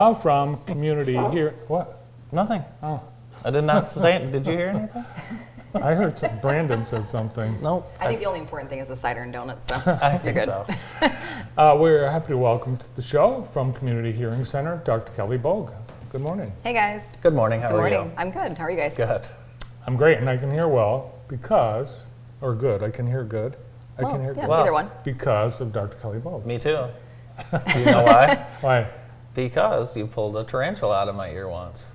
From community here. What? Nothing. Oh, I did not say it. Did you hear anything? I heard Brandon said something. Nope. I think the only important thing is the cider and donuts, so I you're think good. so. We're happy to welcome to the show from Community Hearing Center, Dr. Kelli Bogue. Good morning. Hey guys. Good morning. How Good are morning. you? I'm good. How are you guys? Good. I'm great, and I can hear well because, or good, I can hear good. I Well, can hear yeah, good Well, either one. because of Dr. Kelli Bogue. Me too. You know why? Why? Because you pulled a tarantula out of my ear once.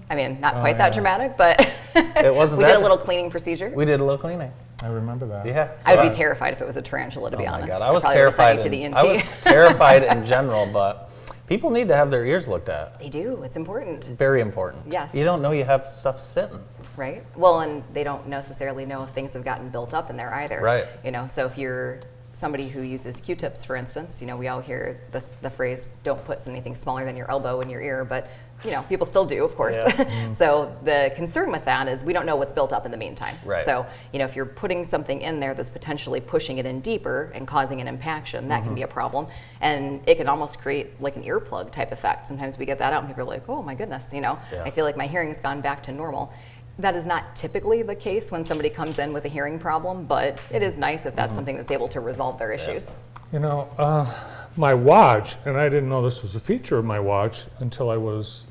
I mean, not Oh, quite that yeah. dramatic, but It wasn't we that. did a little cleaning procedure. We did a little cleaning. I remember that. Yeah. I would so be terrified if it was a tarantula, to be Oh my honest. God, I was probably would've sent terrified. you to the I ENT. was terrified in general, but people need to have their ears looked at. They do. It's important, Very important. Yes. You don't know you have stuff sitting. right? Well, and they don't necessarily know if things have gotten built up in there either. Right. You know, so if you're somebody who uses Q-tips, for instance, you know, we all hear the phrase, don't put anything smaller than your elbow in your ear, but you know, people still do, of course. Yeah. So the concern with that is we don't know what's built up in the meantime. Right. So, you know, if you're putting something in there that's potentially pushing it in deeper and causing an impaction, that can be a problem. And it can almost create like an earplug type effect. Sometimes we get that out and people are like, oh my goodness, you know, Yeah. I feel like my hearing's gone back to normal. That is not typically the case when somebody comes in with a hearing problem, but it is nice if that's something that's able to resolve their issues. You know, my watch, and I didn't know this was a feature of my watch until I was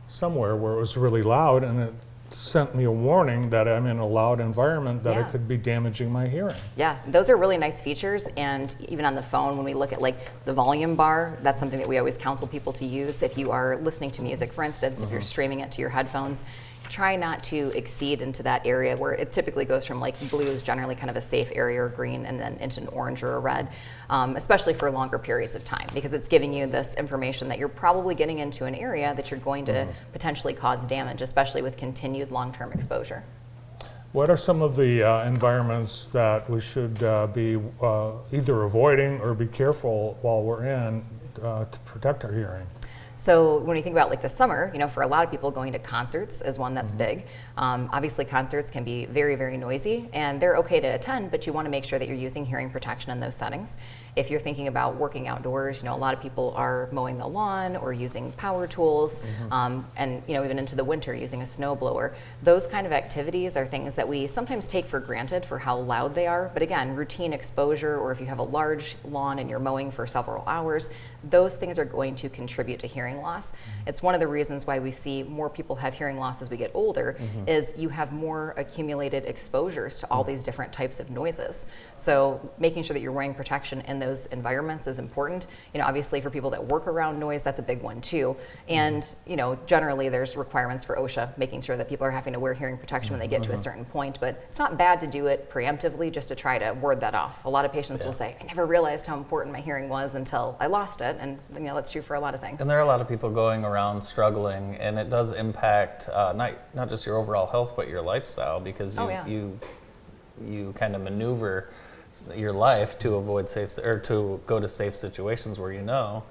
somewhere where it was really loud, and it sent me a warning that I'm in a loud environment that Yeah. I could be damaging my hearing. Yeah, those are really nice features, and even on the phone when we look at like the volume bar, that's something that we always counsel people to use. If you are listening to music, for instance, if you're streaming it to your headphones, try not to exceed into that area where it typically goes from like blue is generally kind of a safe area or green and then into an orange or a red, especially for longer periods of time, because it's giving you this information that you're probably getting into an area that you're going to potentially cause damage, especially with continued long-term exposure. What are some of the environments that we should be either avoiding or be careful while we're in to protect our hearing? So when you think about like the summer, you know, for a lot of people going to concerts is one that's big. Obviously concerts can be very, very noisy and they're okay to attend, but you want to make sure that you're using hearing protection in those settings. If you're thinking about working outdoors, you know, a lot of people are mowing the lawn or using power tools, and you know, even into the winter using a snow blower. Those kind of activities are things that we sometimes take for granted for how loud they are. But again, routine exposure, or if you have a large lawn and you're mowing for several hours, those things are going to contribute to hearing loss. It's one of the reasons why we see more people have hearing loss as we get older, is you have more accumulated exposures to all these different types of noises. So making sure that you're wearing protection in those environments is important. You know, obviously for people that work around noise, that's a big one too. And, you know, generally there's requirements for OSHA, making sure that people are having to wear hearing protection when they get to a certain point, but it's not bad to do it preemptively just to try to ward that off. A lot of patients will say, I never realized how important my hearing was until I lost it. And, you know, that's true for a lot of things. And there are a lot of people going around struggling, and it does impact not just your overall health, but your lifestyle, because you kind of maneuver your life to avoid to go to safe situations where you know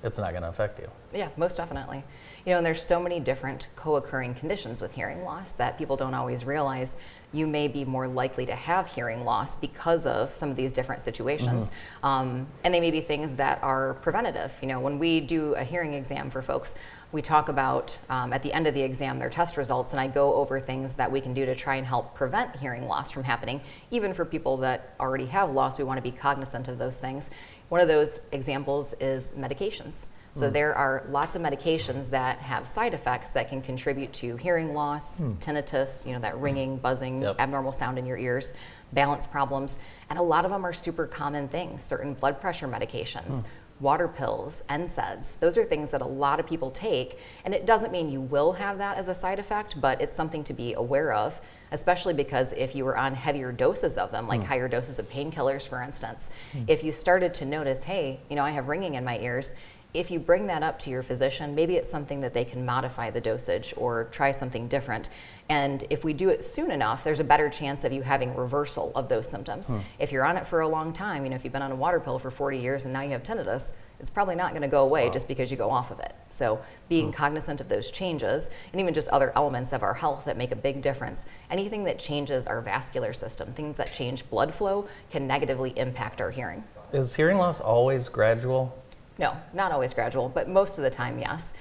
it's not going to affect you. Yeah, most definitely. You know, and there's so many different co-occurring conditions with hearing loss that people don't always realize you may be more likely to have hearing loss because of some of these different situations. And they may be things that are preventative. You know, when we do a hearing exam for folks, we talk about at the end of the exam their test results, and I go over things that we can do to try and help prevent hearing loss from happening. Even for people that already have loss, we want to be cognizant of those things. One of those examples is medications. So there are lots of medications that have side effects that can contribute to hearing loss, tinnitus, you know, that ringing, buzzing, abnormal sound in your ears, balance problems, and a lot of them are super common things. Certain blood pressure medications, water pills, NSAIDs, those are things that a lot of people take, and it doesn't mean you will have that as a side effect, but it's something to be aware of, especially because if you were on heavier doses of them, like higher doses of painkillers, for instance, if you started to notice, hey, you know, I have ringing in my ears, if you bring that up to your physician, maybe it's something that they can modify the dosage or try something different. And if we do it soon enough, there's a better chance of you having reversal of those symptoms. If you're on it for a long time, you know, if you've been on a water pill for 40 years and now you have tinnitus, it's probably not going to go away just because you go off of it. So being cognizant of those changes, and even just other elements of our health that make a big difference. Anything that changes our vascular system, things that change blood flow, can negatively impact our hearing. Is hearing loss always gradual? No, not always gradual, but most of the time, yes.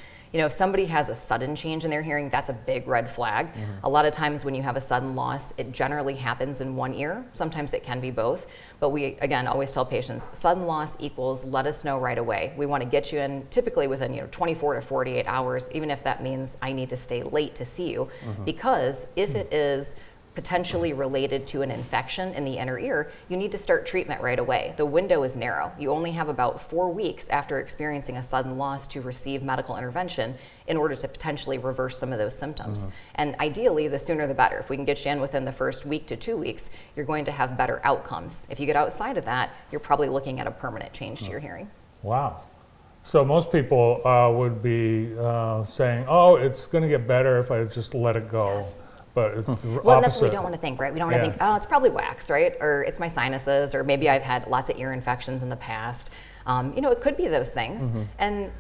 if somebody has a sudden change in their hearing, that's a big red flag. A lot of times when you have a sudden loss, it generally happens in one ear. Sometimes it can be both. But we, again, always tell patients, sudden loss equals let us know right away. We want to get you in typically within 24 to 48 hours, even if that means I need to stay late to see you. Because if it is potentially related to an infection in the inner ear, you need to start treatment right away. The window is narrow. You only have about 4 weeks after experiencing a sudden loss to receive medical intervention in order to potentially reverse some of those symptoms. And ideally, the sooner the better. If we can get you in within the first week to 2 weeks, you're going to have better outcomes. If you get outside of that, you're probably looking at a permanent change to your hearing. Wow. So most people would be saying, oh, it's going to get better if I just let it go. Yes. But it's the Well, opposite. that's what we don't want to think, right? We don't want to think, oh, it's probably wax, right? Or it's my sinuses, or maybe I've had lots of ear infections in the past. It could be those things. And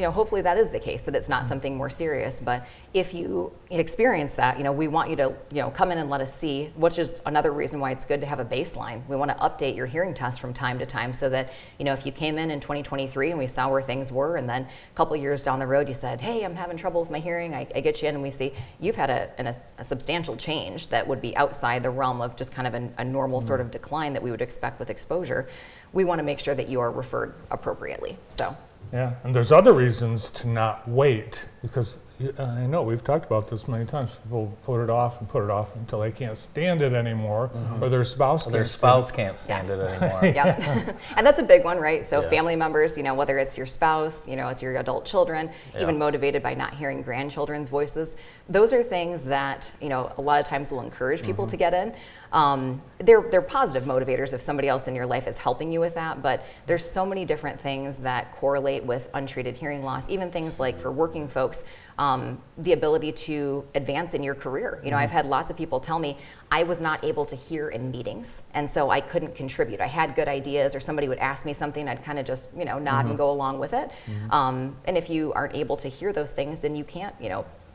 hopefully that is the case, that it's not something more serious. But if you experience that, we want you to, come in and let us see, which is another reason why it's good to have a baseline. We want to update your hearing test from time to time so that, if you came in 2023 and we saw where things were, and then a couple of years down the road you said, hey, I'm having trouble with my hearing, I get you in and we see you've had a substantial change that would be outside the realm of just kind of a normal sort of decline that we would expect with exposure. We want to make sure that you are referred appropriately. So. Yeah, and there's other reasons to not wait, because I know we've talked about this many times. People put it off until they can't stand it anymore, or their spouse can't stand it anymore. Yeah, and that's a big one, right? So family members, whether it's your spouse, it's your adult children, even motivated by not hearing grandchildren's voices. Those are things that, a lot of times will encourage people to get in. They're positive motivators if somebody else in your life is helping you with that, but there's so many different things that correlate with untreated hearing loss, even things like for working folks, the ability to advance in your career. I've had lots of people tell me I was not able to hear in meetings, and so I couldn't contribute. I had good ideas, or somebody would ask me something, I'd kind of just nod and go along with it. And if you aren't able to hear those things, then you can't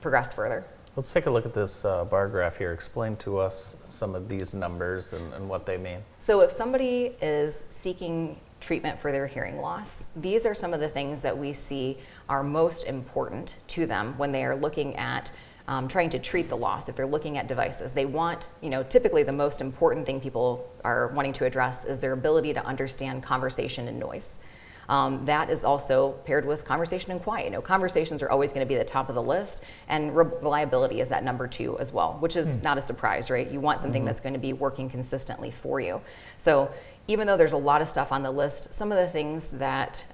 progress further. Let's take a look at this bar graph here. Explain to us some of these numbers and what they mean. So if somebody is seeking treatment for their hearing loss, these are some of the things that we see are most important to them when they are looking at trying to treat the loss. If they're looking at devices, they want, typically the most important thing people are wanting to address is their ability to understand conversation and noise. That is also paired with conversation and quiet. Conversations are always going to be the top of the list, and reliability is at number 2 as well, which is not a surprise, right? You want something that's going to be working consistently for you. So even though there's a lot of stuff on the list, some of the things that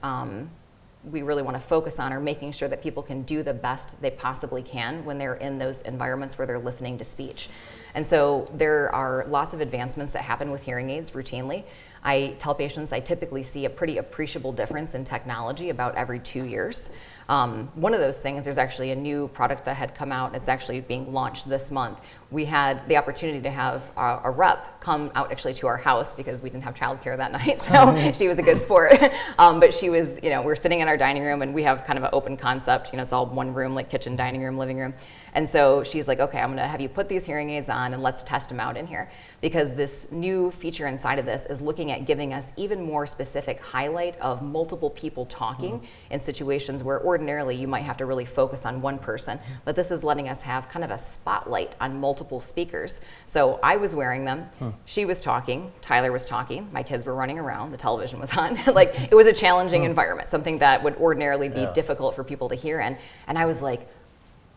we really want to focus on are making sure that people can do the best they possibly can when they're in those environments where they're listening to speech. And so there are lots of advancements that happen with hearing aids routinely. I tell patients I typically see a pretty appreciable difference in technology about every 2 years. One of those things, there's actually a new product that had come out. It's actually being launched this month. We had the opportunity to have a rep come out actually to our house because we didn't have childcare that night, so she was a good sport. But she was, we're sitting in our dining room and we have kind of an open concept, it's all one room, like kitchen, dining room, living room. And so she's like, okay, I'm gonna have you put these hearing aids on and let's test them out in here. Because this new feature inside of this is looking at giving us even more specific highlight of multiple people talking in situations where ordinarily you might have to really focus on one person. But this is letting us have kind of a spotlight on multiple speakers. So I was wearing them, she was talking, Tyler was talking, my kids were running around, the television was on. Like, it was a challenging environment, something that would ordinarily be difficult for people to hear in. And I was like,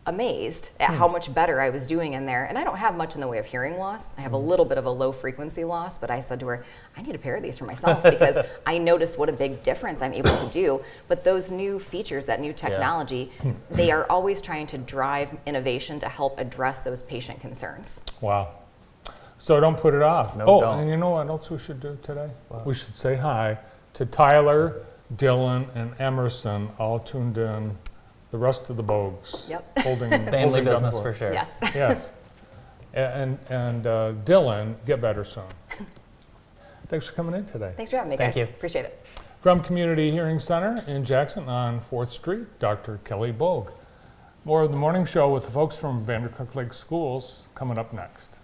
amazed at how much better I was doing in there. And I don't have much in the way of hearing loss. I have a little bit of a low frequency loss, but I said to her, I need a pair of these for myself because I noticed what a big difference I'm able to do. But those new features, that new technology, they are always trying to drive innovation to help address those patient concerns. Wow. So don't put it off. Don't. And you know what else we should do today? Wow. We should say hi to Tyler, Dylan, and Emerson, all tuned in. The rest of the Bogues. Yep. Family business for sure. Yes. Yes. And Dylan, get better soon. Thanks for coming in today. Thanks for having me, Thank guys. you. Appreciate it. From Community Hearing Center in Jackson on 4th Street, Dr. Kelli Bogue. More of the morning show with the folks from Vandercook Lake Schools coming up next.